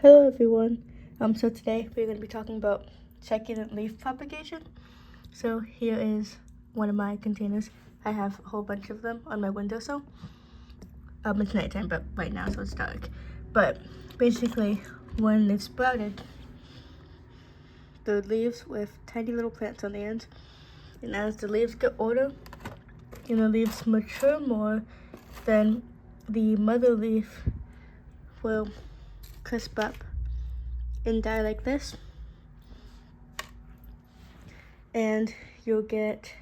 Hello everyone. So today we're going to be talking about succulent leaf propagation. So here is one of my containers. I have a whole bunch of them on my windowsill. It's nighttime, but right now, so it's dark. But basically, when they've sprouted, the leaves with tiny little plants on the end, and as the leaves get older and the leaves mature more, then the mother leaf will crisp up and die like this, and you'll get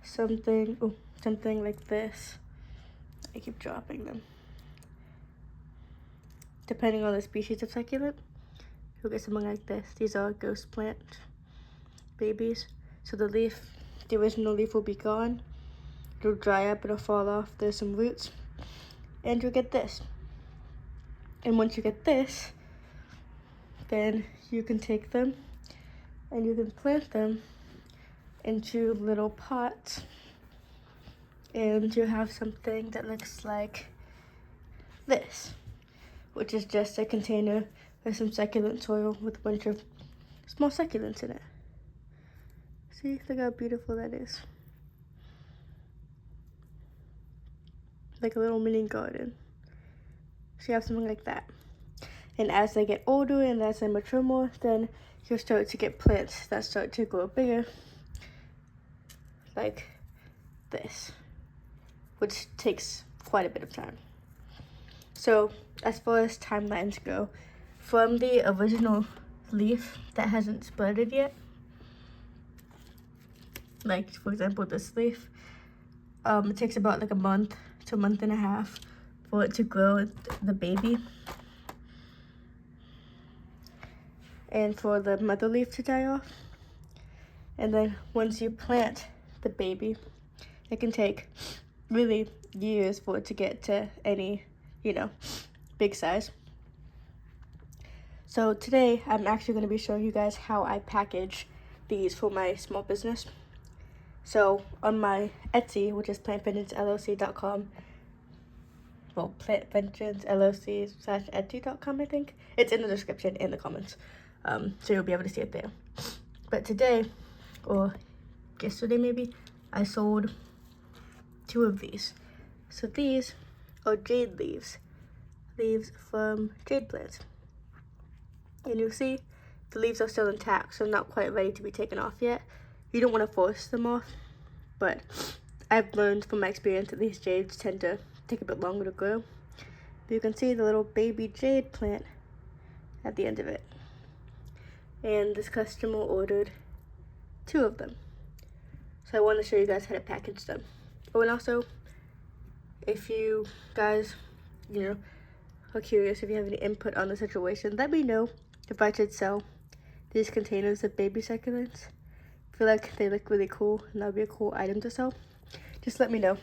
something like this. I keep dropping them. Depending on the species of succulent, you'll get something like this. These are ghost plant babies. So the original leaf will be gone. It'll dry up, it'll fall off, there's some roots, and you'll get this. And once you get this, then you can take them and you can plant them into little pots, and you have something that looks like this, which is just a container with some succulent soil with a bunch of small succulents in it. See, look how beautiful that is. Like a little mini garden. So you have something like that. And as they get older and as they mature more, then you'll start to get plants that start to grow bigger, like this, which takes quite a bit of time. So as far as timelines go, from the original leaf that hasn't sprouted yet, like for example this leaf, it takes about like a month to a month and a half for it to grow the baby, and for the mother leaf to die off. And then once you plant the baby, it can take really years for it to get to any, big size. So today I'm actually going to be showing you guys how I package these for my small business. So on my Etsy, which is plantvengeancellc.com, well, plantvengeancellc/etsy.com, I think. It's in the description and the comments, so you'll be able to see it there. But today, or yesterday maybe, I sold 2 of these. So these are jade leaves from jade plants. And you'll see the leaves are still intact, so not quite ready to be taken off yet. You don't want to force them off, but I've learned from my experience that these jades tend to take a bit longer to grow. But you can see the little baby jade plant at the end of it. And this customer ordered 2 of them. So I wanted to show you guys how to package them. Oh, and also, if you guys, are curious, if you have any input on the situation, let me know if I should sell these containers of baby succulents. I feel like they look really cool and that would be a cool item to sell. Just let me know.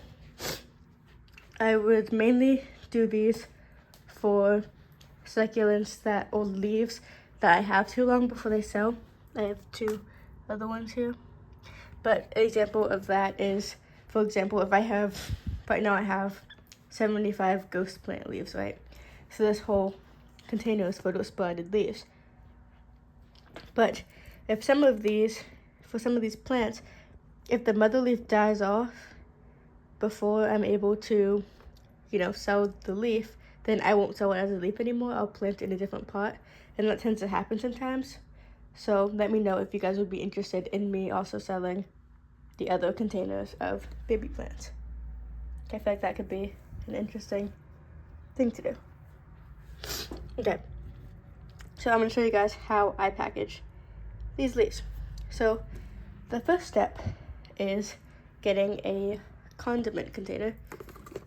I would mainly do these for succulents or leaves that I have too long before they sell. I have 2 other ones here. But an example of that is, for example, if I have, right now I have 75 ghost plant leaves, right? So this whole container is full of sprouted leaves. But if for some of these plants, if the mother leaf dies off before I'm able to, sell the leaf, then I won't sell it as a leaf anymore. I'll plant it in a different pot, and that tends to happen sometimes. So let me know if you guys would be interested in me also selling the other containers of baby plants. I feel like that could be an interesting thing to do. Okay, so I'm going to show you guys how I package these leaves. So the first step is getting a condiment container.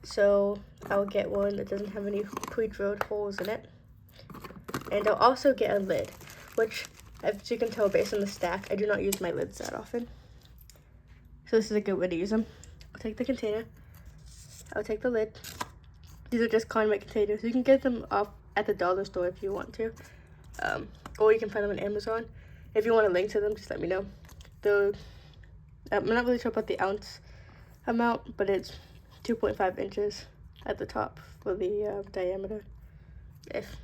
So I'll get one that doesn't have any pre-drilled holes in it. And I'll also get a lid, which, as you can tell based on the stack, I do not use my lids that often. So this is a good way to use them. I'll take the container. I'll take the lid. These are just condiment containers. You can get them off at the dollar store if you want to. Or you can find them on Amazon. If you want a link to them, just let me know. I'm not really sure about the ounce amount, but it's 2.5 inches at the top for the diameter. If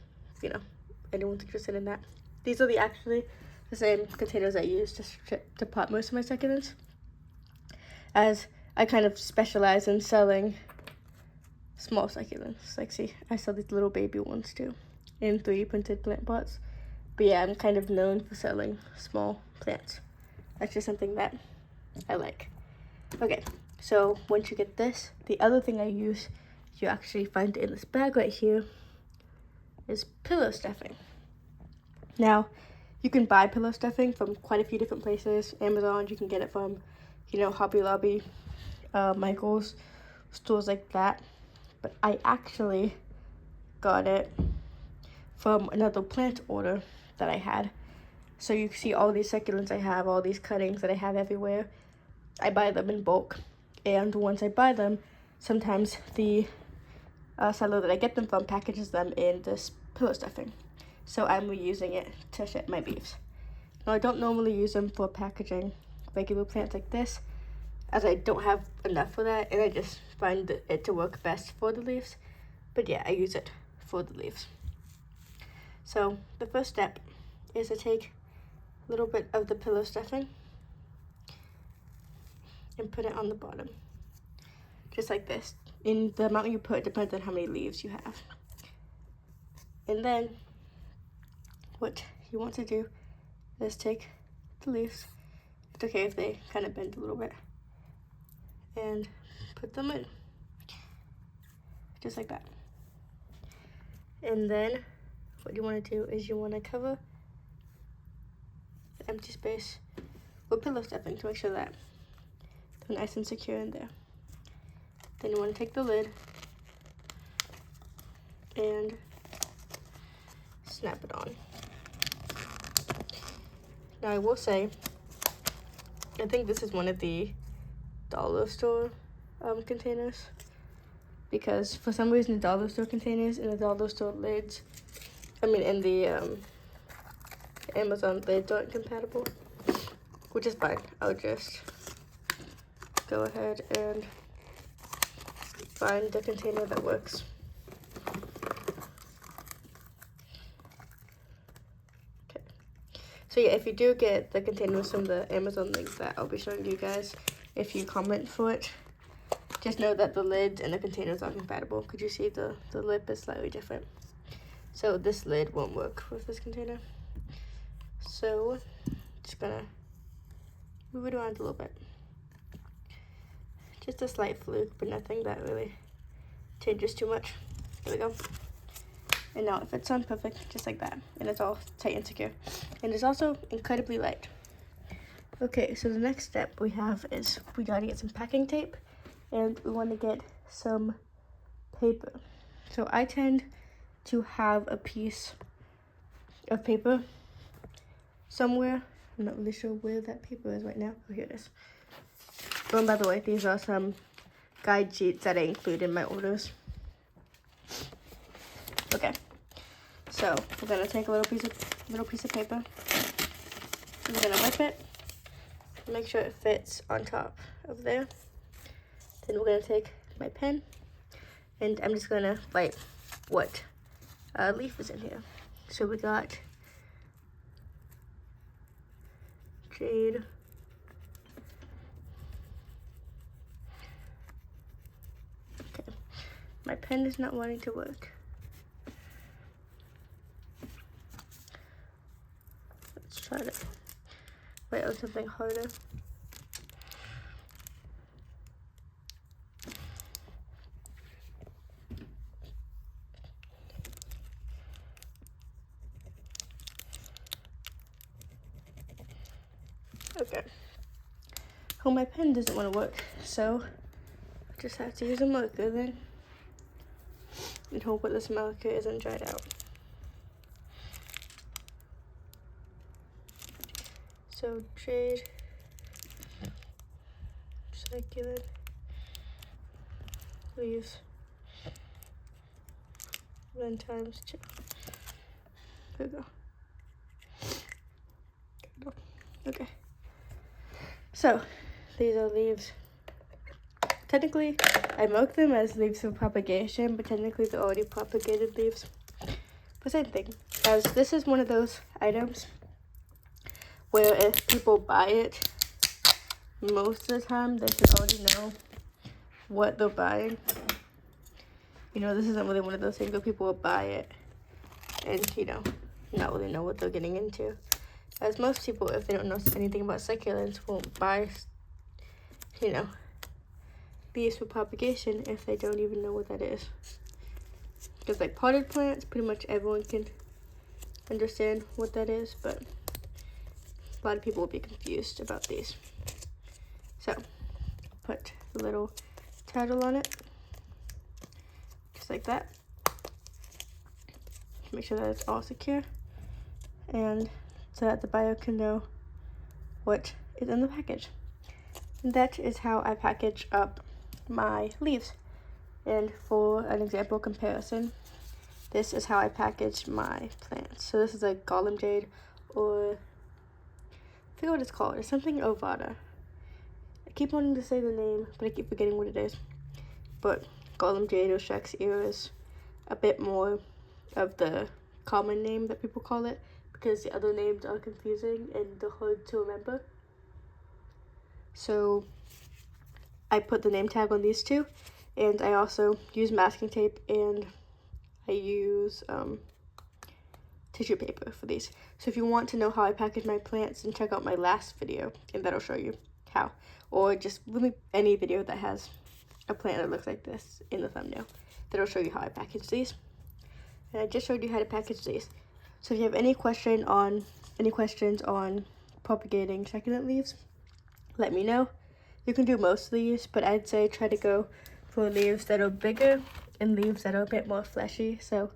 anyone's interested in that. These are actually the same containers I use to pot most of my succulents, as I kind of specialize in selling small succulents. Like, see, I sell these little baby ones too in 3D printed plant pots. But yeah, I'm kind of known for selling small plants. That's just something that I like. Okay, so once you get this, the other thing I use, you actually find in this bag right here, is pillow stuffing. Now, you can buy pillow stuffing from quite a few different places. Amazon, you can get it from, Hobby Lobby, Michael's, stores like that. But I actually got it from another plant order that I had. So you see all these succulents I have, all these cuttings that I have everywhere. I buy them in bulk. And once I buy them, sometimes the seller that I get them from packages them in this pillow stuffing. So I'm reusing it to ship my leaves. Now, I don't normally use them for packaging regular plants like this, as I don't have enough for that, and I just find it to work best for the leaves. But yeah, I use it for the leaves. So the first step is to take a little bit of the pillow stuffing and put it on the bottom, just like this. And the amount you put depends on how many leaves you have. And then what you want to do is take the leaves, it's okay if they kind of bend a little bit, and put them in, just like that. And then what you want to do is you want to cover the empty space with pillow stuffing to make sure that they're nice and secure in there. Then you want to take the lid and snap it on. Now, I will say, I think this is one of the dollar store containers, because for some reason the dollar store containers and the dollar store lids, and the Amazon lids aren't compatible, which is fine. I'll just go ahead and find the container that works. Okay. So yeah, if you do get the containers from the Amazon link that I'll be showing you guys, if you comment for it, just know that the lids and the containers are compatible. Could you see the lip is slightly different? So this lid won't work with this container. So just gonna move it around a little bit. Just a slight fluke, but nothing that really changes too much. There we go. And now it fits on perfect, just like that. And it's all tight and secure. And it's also incredibly light. Okay, so the next step we have is we gotta get some packing tape, and we want to get some paper. So I tend to have a piece of paper somewhere. I'm not really sure where that paper is right now. Oh, here it is. Oh, and by the way, these are some guide sheets that I include in my orders. Okay, so we're gonna take a little piece of paper. We're gonna rip it, make sure it fits on top of there. Then we're gonna take my pen, and I'm just gonna write what leaf is in here. So we got jade, okay, my pen is not wanting to work. Let's try to write on something harder. Okay. Oh, my pen doesn't want to work, so I just have to use a marker then, and hope that this marker isn't dried out. So jade, succulent, leaves, 1 times 2. There we go. Okay. So, these are leaves. Technically, I mark them as leaves for propagation, but technically they're already propagated leaves. But same thing. as this is one of those items where if people buy it, most of the time they should already know what they're buying. You know, this isn't really one of those things where people will buy it and, you know, not really know what they're getting into. As most people, if they don't know anything about succulents, won't buy, you know, these for propagation if they don't even know what that is. Because like potted plants, pretty much everyone can understand what that is, but a lot of people will be confused about these. So, put the little title on it, just like that. Make sure that it's all secure, and so that the buyer can know what is in the package. And that is how I package up my leaves. And for an example comparison, this is how I package my plants. So this is a golem jade, or I forget what it's called. It's something ovada. I keep wanting to say the name, but I keep forgetting what it is. But golem jade or Shrek's ear is a bit more of the common name that people call it, because the other names are confusing and they're hard to remember. So I put the name tag on these two, and I also use masking tape, and I use tissue paper for these. So if you want to know how I package my plants, then check out my last video, and that'll show you how. Or just really any video that has a plant that looks like this in the thumbnail. That'll show you how I package these. And I just showed you how to package these. So if you have any questions on propagating succulent leaves, let me know. You can do most of these, but I'd say try to go for leaves that are bigger and leaves that are a bit more fleshy, so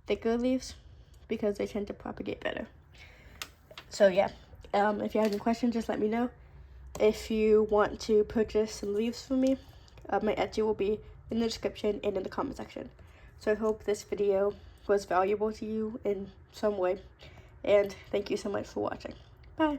thicker leaves, because they tend to propagate better. So yeah, if you have any questions, just let me know. If you want to purchase some leaves from me, my Etsy will be in the description and in the comment section. So I hope this video was valuable to you in some way, and thank you so much for watching. Bye!